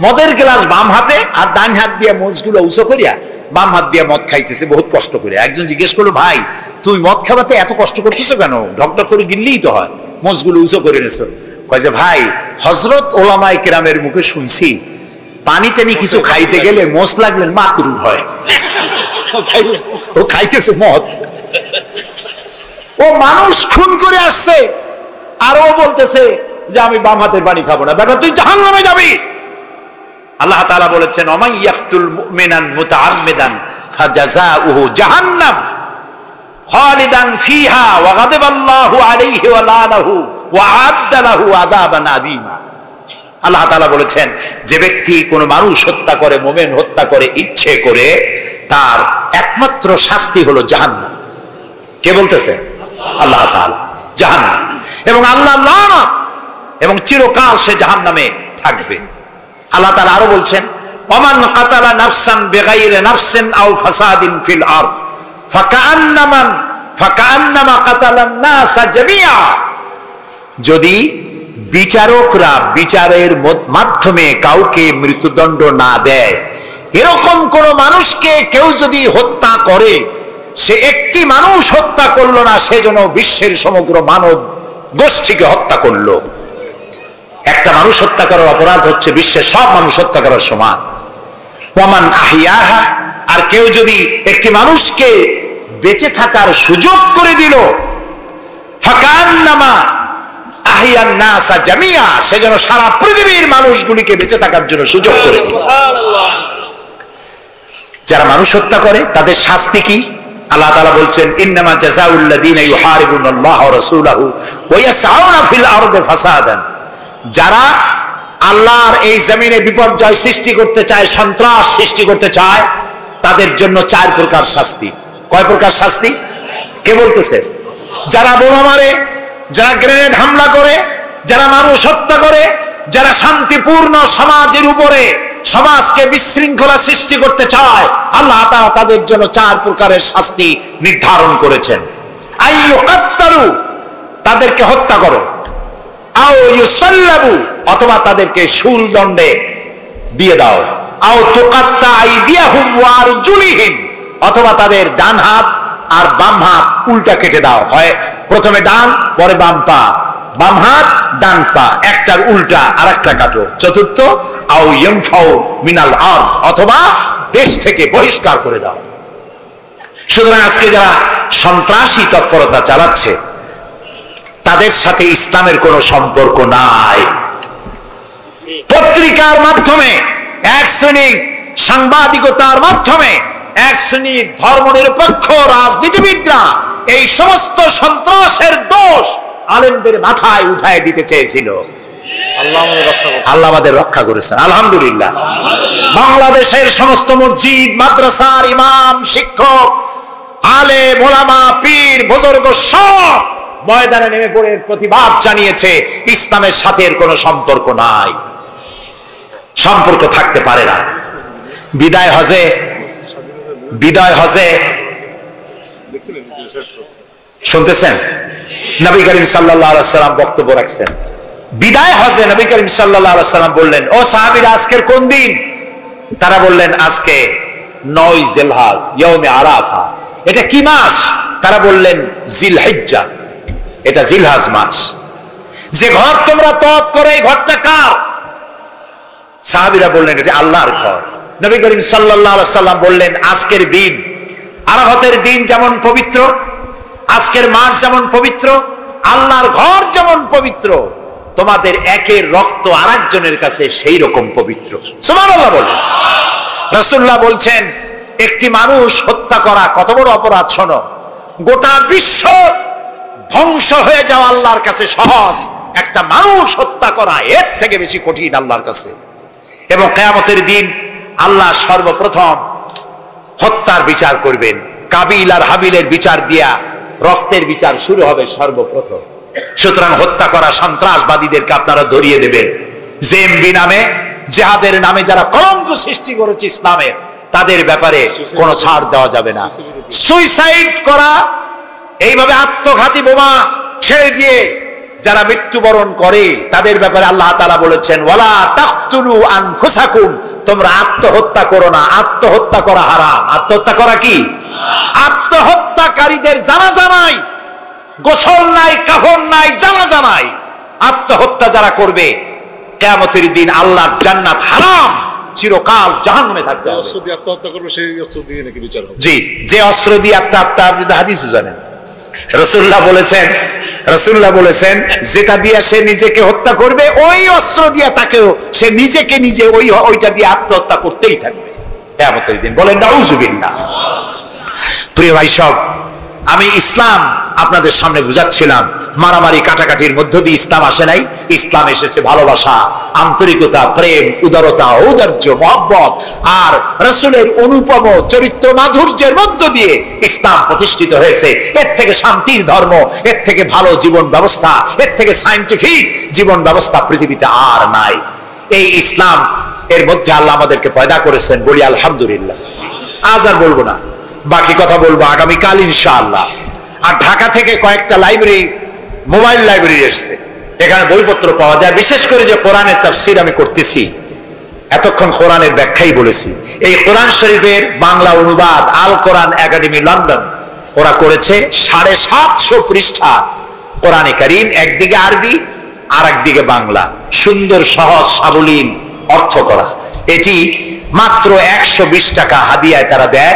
মদের গ্লাস বাম হাতে, আর ডান হাত দিয়ে মোষগুলো উঁচু করিয়া বাম হাত দিয়ে মদ খাইতেছে বহুত কষ্ট করে। একজন জিজ্ঞেস করলো, ভাই তুমি মদ খাওয়াতে এত কষ্ট করতেছো কেন? ঢকঢক করে গিললেই তো হয়, মোষগুলো উঁচু করে নেছো। কয় যে ভাই, হযরত ওলামায়ে কেরামের মুখে শুনছি, পানি টানি কিছু খাইতে গেলে মোষ লাগলেন মাকরুহ হয়। ও খাইতেছে মদ, ও মানুষ খুন করে আসছে, আর ও বলতেছে যে আমি বাম হাতের পানি খাবো না। বেটা তুই জাহান্নামে যাবি। আল্লাহ তাআলা বলেছেন, ওমাই ইয়াকতুল মুমিনান মুতাআম্মিদান ফাজাযাউহু জাহান্নাম খালিদান ফিহা ওয়া গাদাবাল্লাহু আলাইহি ওয়া লানাহু ওয়া আ'আদ্দা লাহু আযাবান আযীমা। আল্লাহ তাআলা বলেছেন, যে ব্যক্তি কোন মানুষ হত্যা করে, মুমিন হত্যা করে ইচ্ছে করে, তার একমাত্র শাস্তি হলো জাহান্নাম। কে বলতেছে? আল্লাহ তাআলা। জাহান্নাম, এবং আল্লাহ লানত, এবং চিরকাল সে জাহান্নামে থাকবে। আল্লাহ তাআলা আরো বলছেন, ওমান কাতালা নাফসান বিগাইরি নাফসিন আও ফাসাদিন ফিল আরদ ফাকান্নামা কাতালান নাসা জামিআ। যদি বিচারকরা বিচারের মাধ্যমে কাউকে মৃত্যুদণ্ড না দেয়, এরকম কোন মানুষকে কেউ যদি হত্যা করে, সে একটি মানুষ হত্যা করলো না, সেজন্য বিশ্বের সমগ্র মানব গোষ্ঠীকে হত্যা করলো। একটা মানুষ হত্যা করার অপরাধ হচ্ছে বিশ্বের সব মানুষ হত্যা করার সমান। ওয়ামান আহিয়াহা, আর কেউ যদি একটি মানুষকে বেঁচে থাকার সুযোগ করে দিল, ফাকান্নামা আহিয়ান নাসা জামিআ, সেজন্য সারা পৃথিবীর মানুষগুলিকে বেঁচে থাকার জন্য সুযোগ করে দিল। যারা মানুষ হত্যা করে তাদের শাস্তি কি? আল্লাহ তাআলা বলছেন, ইন্নামা জাযাউল লাযীনা ইউহারিবুনাল্লাহ ওয়া রাসূলাহু ওয়া ইয়াসআউনা ফিল আরদি ফাসাদান, যারা আল্লাহর এই জমিনে বিপর্যয় সৃষ্টি করতে চায়, সন্ত্রাস সৃষ্টি করতে চায়, তাদের জন্য 4 প্রকার শাস্তি। কয় প্রকার শাস্তি? কে বলতেছে? যারা বোমা মারে, যারা গ্রেনেড হামলা করে, যারা মানুষ হত্যা করে, যারা শান্তিপূর্ণ সমাজের উপরে সমাজকে বিশৃঙ্খলা সৃষ্টি করতে চায়, আল্লাহ তাআলা তাদের জন্য 4 প্রকারের শাস্তি নির্ধারণ করেছেন। আইয়ুকাত্তালু, তাদেরকে হত্যা করো, আও ইউসাল্লাবু, অথবা তাদেরকে শুল দণ্ডে দিয়ে দাও, আও তুকাত্তা আইদিয়াহুম ওয়া আরজুলিহিম, অথবা তাদের ডান হাত আর বাম হাত উল্টা কেটে দাও। হয় প্রথমে ডান, পরে বাম পা, বাম হাত ডান পা, একটার উল্টা আর একটা কাটো। চতুর্থ, আও ইয়ানফাউ মিনাল আরদ, অথবা দেশ থেকে বহিষ্কার করে দাও। সুতরাং আজকে যারা সন্ত্রাসী তৎপরতা চালাচ্ছে, তাদের সাথে ইসলামের কোনো সম্পর্ক নাই। পত্রিকার মাধ্যমে এক শ্রেণীর, সাংবাদিকতার মাধ্যমে এক শ্রেণীর ধর্মনিরপেক্ষ রাজনীতিবিদরা এই সমস্ত সন্ত্রাসের দোষ আলেমদের মাথায় উঠায় দিতে চেয়েছিল। আল্লাহ আমাদের রক্ষা করেছেন, আলহামদুলিল্লাহ। বাংলাদেশের সমস্ত মসজিদ, মাদ্রাসার ইমাম, শিক্ষক, আলেম, ওলামা, পীর, বুজুর্গ সব ময়দানে নেমে পড়ে প্রতিবাদ জানিয়েছে, ইসলামের সাথে এর কোনো সম্পর্ক নাই, সম্পর্ক থাকতে পারে না। বিদায় হজে শুনতেছেন, নবী করিম সাল্লাল্লাহু আলাইহি ওয়াসাল্লাম বক্তব্য রাখছেন। বিদায় হজে নবী করিম সাল্লাল্লাহু আলাইহি ওয়াসাল্লাম বললেন, ও সাহাবীরা, আজকের কোন দিন? তারা বললেন, আজকে 9 জিলহজ, ইয়াউমে আরাফা। এটা কি মাস? তারা বললেন, জিলহিজ্জা, এটা জিলহজ মাস। যে ঘর তোমরা তওয়াফ করে, এই ঘরটা কার? সাহাবীরা বললেন, এটা আল্লাহর ঘর। নবী করিম সাল্লাল্লাহু আলাইহি ওয়াসাল্লাম বললেন, আজকের দিন, আরাফাতের দিন যেমন পবিত্র, আজকের মাস যেমন পবিত্র, আল্লাহর ঘর যেমন পবিত্র, তোমাদের একের রক্ত আরেকজনের কাছে সেই রকম পবিত্র। সুবহানাল্লাহ বলেন। রাসূলুল্লাহ বলছেন, একটি মানুষ হত্যা করা কত বড় অপরাধ শোনো। গোটা বিশ্ব ধ্বংস হয়ে যাওয়া আল্লাহর কাছে সহজ, একটা মানুষ হত্যা করা এর থেকে বেশি কঠিন আল্লাহর কাছে। এবং কিয়ামতের দিন আল্লাহ সর্বপ্রথম হত্যার বিচার করবেন। কাবিল আর হাবিলের বিচার দিয়া রক্তের বিচার শুরু হবে সর্বপ্রথম। সুতরাং হত্যা করা সন্ত্রাসবাদীদেরকে আপনারা ধরিয়ে দেবেন। জেএমবি নামে, জিহাদের নামে যারা কলঙ্ক সৃষ্টি করেছে ইসলামের, তাদের ব্যাপারে কোনো ছাড় দেওয়া যাবে না। সুইসাইড করা, এইভাবে আত্মঘাতী বোমা ছেড়ে দিয়ে যারা মৃত্যুবরণ করে, তাদের ব্যাপারে আল্লাহ তাআলা বলেছেন, ওয়ালা তাকতুলু আনফুসাকুম, তোমরা আত্মহত্যা করো না। আত্মহত্যা করা হারাম। আত্মহত্যা করা কি? আত্মহত্যাকারীদের জানাজা নাই, গোসল নাই, কাফন নাই, জানাজা নাই। আত্মহত্যা যারা করবে, কিয়ামতের দিন আল্লাহর জান্নাত হারাম, চিরকাল জাহান্নামে থাকতে হবে। অস্ত্র দিয়ে আত্মহত্যা করবে, সেই অস্ত্র দিয়ে নাকি বিচার হবে? জি, যে অস্ত্র দিয়ে আত্মহত্যা, আপনি তো হাদিসও জানেন। রাসূলুল্লাহ বলেছেন যেটা দিয়ে সে নিজেকে হত্যা করবে, ওই অস্ত্র দিয়ে তাকেও সে নিজেকে নিজে ওইটা দিয়ে আত্মহত্যা করতেই থাকবে কিয়ামতের দিন। বলেন নাউযুবিল্লাহ। প্রিয় ভাই সব, আমি ইসলাম আপনাদের সামনে বুঝাচ্ছিলাম। মারামারি কাটাকাটির মধ্য দিয়ে ইসলাম আসে নাই। ইসলাম এসেছে ভালোবাসা, আন্তরিকতা, প্রেম, উদারতা, ঔদার্য, মহব্বত আর রাসূলের অনুপম চরিত্র মাধুর্যের মধ্য দিয়ে ইসলাম প্রতিষ্ঠিত হয়েছে। এর থেকে শান্তির ধর্ম, এর থেকে ভালো জীবন ব্যবস্থা, এর থেকে সায়েন্টিফিক জীবন ব্যবস্থা পৃথিবীতে আর নাই। এই ইসলাম এর মধ্যে আল্লাহ আমাদেরকে পয়দা করেছেন, বলি আলহামদুলিল্লাহ। আজ আর বলবো না, বাকি কথা বলবো আগামীকাল ইনশাআল্লাহ। আর ঢাকা থেকে কয়েকটা লাইব্রেরি, মোবাইল লাইব্রেরি এসছে, এখানে বইপত্র পাওয়া যায়। বিশেষ করে যে কোরআনের তাফসীর আমি করতেছি, এতক্ষণ কোরআনের ব্যাখ্যাই বলেছি। এই কোরআন শরীফের বাংলা অনুবাদ আল কোরআন একাডেমি লন্ডন ওরা করেছে 750 পৃষ্ঠা কোরআনে কারীম, একদিকে আরবি আর একদিকে বাংলা, সুন্দর সহজ সাবলীল অর্থ করা। এটি মাত্র 120 টাকা হাদিয়ায় তারা দেয়।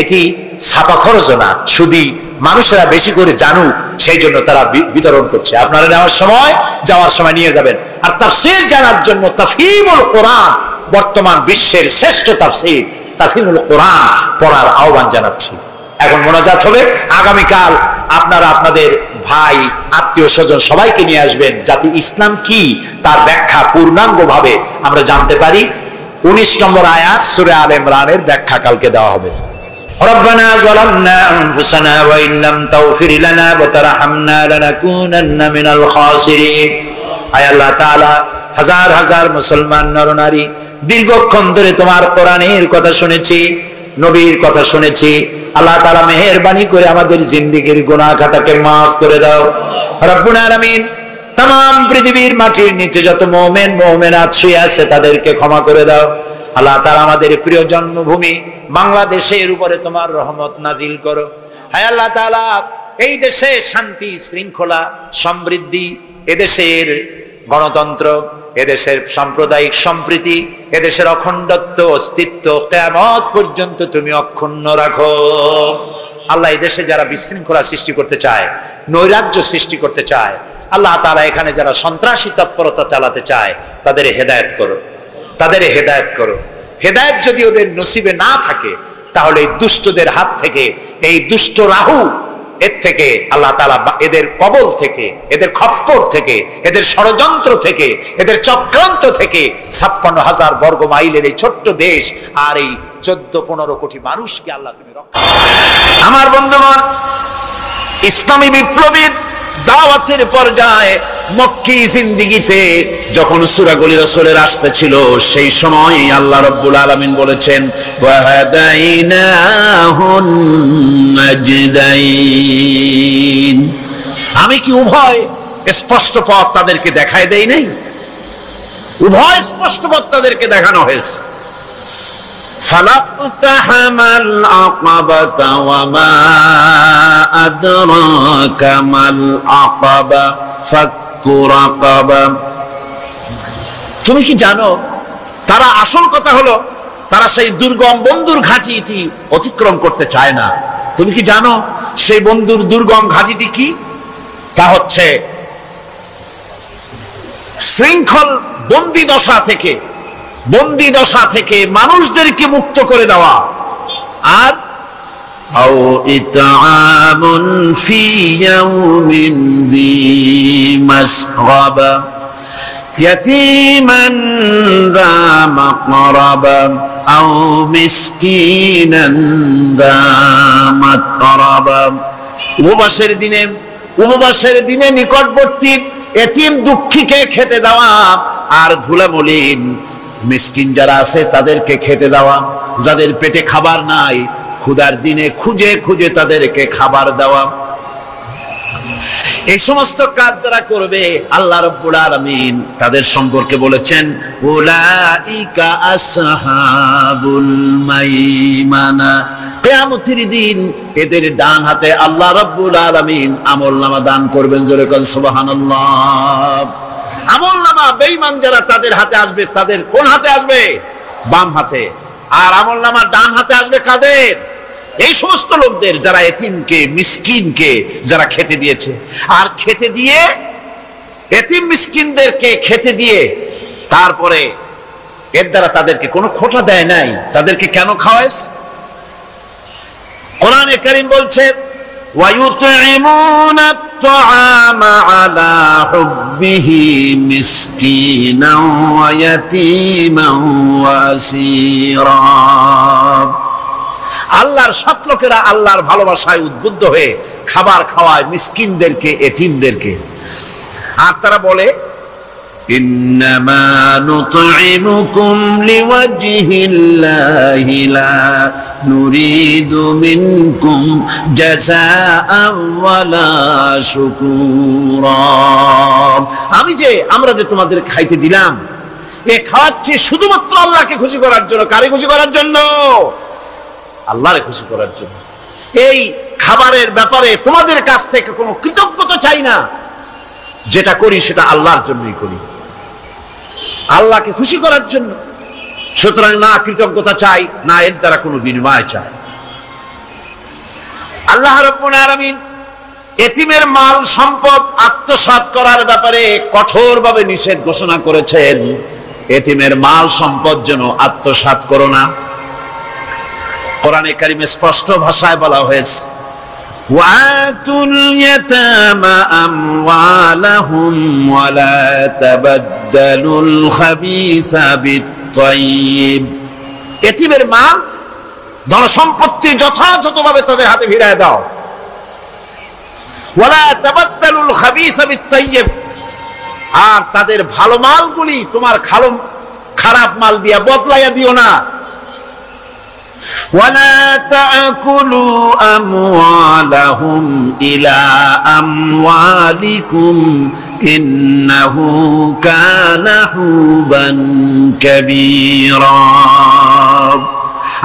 এটি ছাপা খরচ না, শুধু মানুষেরা বেশি করে জানুক সেই জন্য তারা বিতরণ করছে। আপনারা নেওয়ার সময়, যাওয়ার সময় নিয়ে যাবেন। আর তাফসীর জানার জন্য তাফহিমুল কোরআন, বর্তমান বিশ্বের শ্রেষ্ঠ তাফসীর তাফহিমুল কোরআন পড়ার আহ্বান জানাচ্ছি। এখন মোনাজাত হবে। আগামীকাল আপনারা আপনাদের ভাই, আত্মীয় স্বজন সবাইকে নিয়ে আসবেন, যাতে ইসলাম কি তার ব্যাখ্যা পূর্ণাঙ্গভাবে আমরা জানতে পারি। 19 নম্বর আয়াত সূরা আলে ইমরানের ব্যাখ্যা কালকে দেওয়া হবে। ربنا ظلمنا أنفسنا وإن لم تغفر لنا وترحمنا لنكونن من الخاسرين। আয় আল্লাহ তাআলা, হাজার হাজার মুসলমান নরনারী দীর্ঘক্ষণ ধরে তোমার কোরআনের কথা শুনেছি, নবীর কথা শুনেছি। আল্লাহ তাআলা মেহেরবানি করে আমাদের জিন্দেগীর গুনাহ খাতাকে মাফ করে দাও রব্বুল আলামিন। तमाम পৃথিবীর মাটির নিচে যত মুমিন মুমিনাত শুয়ে আছে তাদেরকে ক্ষমা করে দাও আল্লাহ তাআলা। আমাদের প্রিয় জন্মভূমি বাংলাদেশের উপরে তোমার রহমত নাজিল করো। হায় আল্লাহ তাআলা, এই দেশে শান্তি, শৃঙ্খলা, সমৃদ্ধি, এদেশের গণতন্ত্র, এদেশের সাম্প্রদায়িক সম্প্রীতি, এদেশের অখণ্ডত্ব, অস্তিত্ব কিয়ামত পর্যন্ত তুমি অক্ষুণ্ণ রাখো আল্লাহ। এই দেশে যারা বিশৃঙ্খলা সৃষ্টি করতে চায়, নৈরাজ্য সৃষ্টি করতে চায়, আল্লাহ তাআলা এখানে যারা সন্ত্রাসী তৎপরতা চালাতে চায়, তাদের হেদায়েত করো, তাদের হেদায়েত করো। হেদায়েত যদি ওদের নসিবে না থাকে, তাহলে এই দুষ্টদের হাত থেকে, এই দুষ্ট রাহু এর থেকে আল্লাহ তাআলা এদের কবল থেকে, এদের খপ্পর থেকে, এদের ষড়যন্ত্র থেকে, এদের চক্রান্ত থেকে 56,000 বর্গ মাইলের এই ছোট্ট দেশ আর এই 14-15 কোটি মানুষকে আল্লাহ তুমি রক্ষা। আমার বন্ধুগণ, ইসলামী বিপ্লবীর দাওয়াতের পর্যায়ে মক্কি জিন্দেগিতে যখন সূরাগুলি রাসূলের আসতে ছিল, সেই সময় আল্লাহ রাব্বুল আলামিন বলেছেন ওয়া হাদাইনাহুন নাজদাইন। আমি কি উভয় স্পষ্ট পথ তাদেরকে দেখায় দেই নাই? উভয় স্পষ্ট পথ তাদেরকে দেখানো হয়েছে। ফালাকতাহামাল আকাবাতা ওয়া মা আদরাকা মাল আকাবা ফাক্কু রাকাবা। তুমি কি জানো, তারা আসল কথা হলো তারা সেই দুর্গম বন্ধুর ঘাঁটিটি অতিক্রম করতে চায় না। তুমি কি জানো সেই বন্ধুর দুর্গম ঘাঁটিটি কি? তা হচ্ছে শৃঙ্খল বন্দী দশা থেকে মানুষদেরকে মুক্ত করে দেওয়া। আর আও ইতআমুন ফি ইয়াউমিন যী মাসগাবা ইয়াতীমান যা মাকরাবা আও মিসকিনান যা মাতরাবা। উপবাসের দিনে নিকটবর্তী এতিম দুঃখীকে খেতে দেওয়া, আর ধুলামলিন মিসকিন যারা আছে তাদেরকে খেতে দেওয়া। যাদের পেটে খাবার নাই, ক্ষুধার দিনে খুঁজে খুঁজে তাদেরকে খাবার দেওয়া। এই সমস্ত কাজ যারা করবে, আল্লাহ রাব্বুল আলামিন তাদের সম্পর্কে বলেছেন উলাইকা আসহাবুল মাইমানা। কিয়ামতের দিন এদের ডান হাতে আল্লাহ রাব্বুল আলামিন আমলনামা দান করবেন। জোরে বলেন সুবহানাল্লাহ। আমলনামা বেঈমান যারা তাদের হাতে আসবে, তাদের কোন হাতে আসবে? বাম হাতে। আর আমলনামা ডান হাতে আসবে কাদের? এই সমস্ত লোকদের যারা এতিমকে, মিসকিনকে যারা খেতে দিয়েছে। আর খেতে দিয়ে, এতিম মিসকিনদেরকে খেতে দিয়ে তারপরে এর দ্বারা তাদেরকে কোনো খোটা দেয় নাই। তাদেরকে কেন খাওয়াস? কোরআনে কারীম বলছে وَيُطْعِمُونَ الطَّعَامَ عَلَى حُبِّهِ مِسْكِينًا وَيَتِيمًا وَأَسِيرًا। আল্লাহর সৎ লোকেরা আল্লাহর ভালোবাসায় উদ্বুদ্ধ হয়ে খাবার খাওয়ায় মিসকিনদেরকে, এতিমদেরকে। আর তারা বলে إنما نطعمكم لوجه الله لا نريد منكم جزاء ولا شكورا। আমরা যে তোমাদের খাইতে দিলাম, এ খাওয়াচ্ছি শুধুমাত্র আল্লাহকে খুশি করার জন্য। কারে খুশি করার জন্য? আল্লাহরে খুশি করার জন্য। এই খাবারের ব্যাপারে তোমাদের কাছ থেকে কোনো কৃতজ্ঞতা চাই না। যেটা করি সেটা আল্লাহর জন্যই করি, আল্লাহকে খুশি করার জন্য। সুতরাং না কৃতজ্ঞতা চাই, না এর দ্বারা কোনো বিনিময় চাই। আল্লাহ রাব্বুল আলামিন এতিমের মাল সম্পদ আত্মসাৎ করার ব্যাপারে কঠোরভাবে নিষেধ ঘোষণা করেছেন। এতিমের মাল সম্পদ যেন আত্মসাৎ করো না। কোরআনে কারিমে স্পষ্ট ভাষায় বলা হয়েছে, وَآتُوا الْيَتَامَى أَمْوَالَهُمْ وَلَا تَبَدَّلُوا الْخَبِيثَ بِالطَّيِّبِ। এতিমের মাল ধন সম্পত্তি যথাযথভাবে তাদের হাতে ফিরিয়ে দাও। وَلَا تَبَدَّلُوا الْخَبِيثَ بِالطَّيِّبِ, আর তাদের ভালো মালগুলি তোমার খারাপ মাল দিয়া বদলাইয়া দিও না। ولا تأكلوا أموالهم إلى أموالكم إنه كان حوبا كبيرا।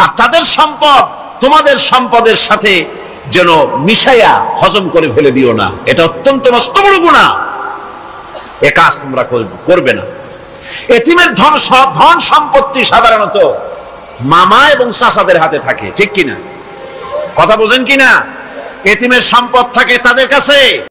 আর তাদের সম্পদ তোমাদের সম্পদের সাথে যেন মিশাইয়া হজম করে ফেলে দিও না। এটা অত্যন্ত মস্ত বড় গুনাহ। এ কাজ তোমরা করবে না। এতিমের ধন সম্পত্তি সাধারণত মামা এবং চাচাদের হাতে থাকে, ঠিক কিনা? কথা বোঝেন কিনা? এতিমের সম্পদ থাকে তাদের কাছে।